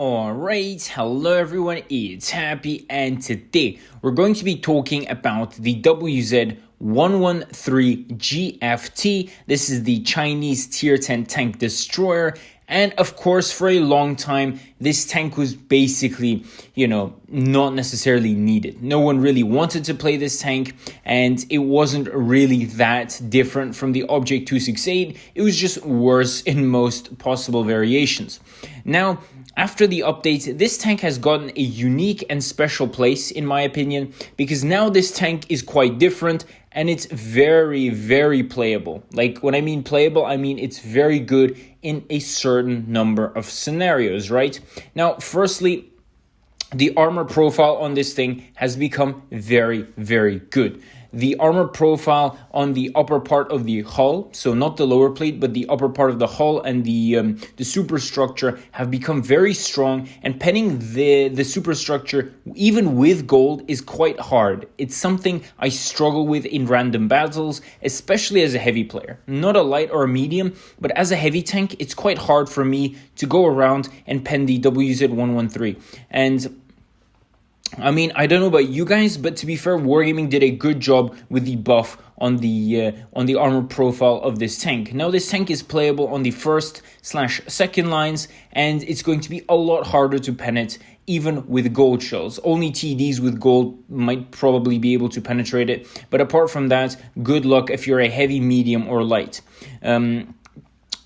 Alright, hello everyone, it's Happy, and today we're going to be talking about the WZ-113 GFT. This is the Chinese Tier 10 tank destroyer, and of course for a long time this tank was basically, not necessarily needed. No one really wanted to play this tank, and it wasn't really that different from the Object 268. It was just worse in most possible variations. Now, after the update, this tank has gotten a unique and special place, in my opinion, because now this tank is quite different and it's very, very playable. Like, when I mean playable, I mean it's very good in a certain number of scenarios, right? Now, firstly, the armor profile on this thing has become very, very good. The armor profile on the upper part of the hull, so not the lower plate, but the upper part of the hull and the superstructure have become very strong, and penning the superstructure, even with gold, is quite hard. It's something I struggle with in random battles, especially as a heavy player. Not a light or a medium, but as a heavy tank, it's quite hard for me to go around and pen the WZ-113. And I mean, I don't know about you guys, but to be fair, Wargaming did a good job with the buff on the armor profile of this tank. Now, this tank is playable on the first/second lines, and it's going to be a lot harder to pen it, even with gold shells. Only TDs with gold might probably be able to penetrate it, but apart from that, good luck if you're a heavy, medium, or light.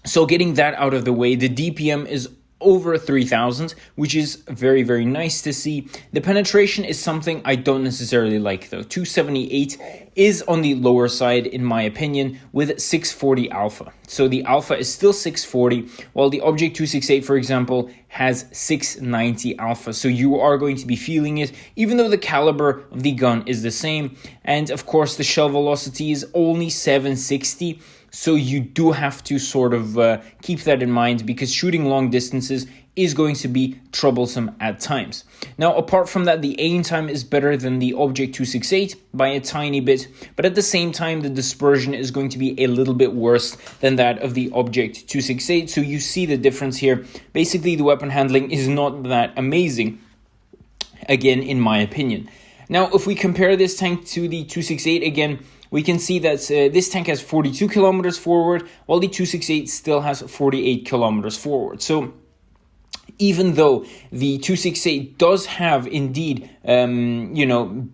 So getting that out of the way, the DPM is over 3,000, which is very, very nice to see. The penetration is something I don't necessarily like, though. 278 is on the lower side, in my opinion, with 640 alpha. So the alpha is still 640, while the Object 268, for example, has 690 alpha. So you are going to be feeling it, even though the caliber of the gun is the same. And of course, the shell velocity is only 760. So you do have to sort of keep that in mind, because shooting long distances is going to be troublesome at times. Now, apart from that, the aim time is better than the Object 268 by a tiny bit, but at the same time, the dispersion is going to be a little bit worse than that of the Object 268. So you see the difference here. Basically, the weapon handling is not that amazing, again, in my opinion. Now, if we compare this tank to the 268 again, we can see that this tank has 42 kilometers forward, while the 268 still has 48 kilometers forward. So even though the 268 does have indeed,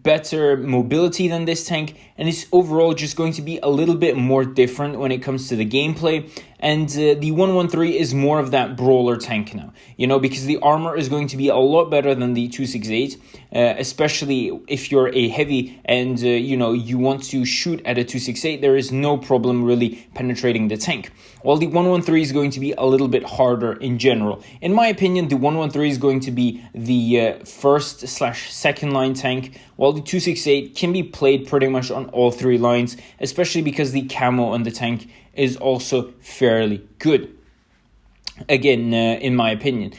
better mobility than this tank, and it's overall just going to be a little bit more different when it comes to the gameplay. And the 113 is more of that brawler tank now, because the armor is going to be a lot better than the 268, especially if you're a heavy and, you want to shoot at a 268, there is no problem really penetrating the tank. While the 113 is going to be a little bit harder in general. In my opinion, the 113 is going to be the first/second line tank, while the 268 can be played pretty much on all three lines, especially because the camo on the tank is also fairly good, again, in my opinion.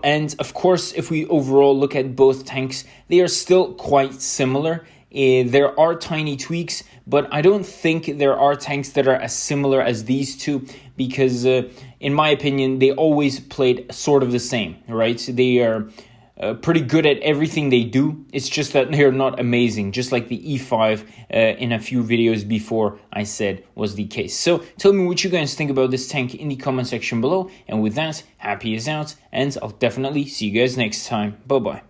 And of course, if we overall look at both tanks, they are still quite similar. There are tiny tweaks, but I don't think there are tanks that are as similar as these two, because in my opinion, they always played sort of the same, right? They are pretty good at everything they do. It's just that they're not amazing, just like the E5 in a few videos before I said was the case. So tell me what you guys think about this tank in the comment section below. And with that, Happy is out, and I'll definitely see you guys next time. Bye-bye.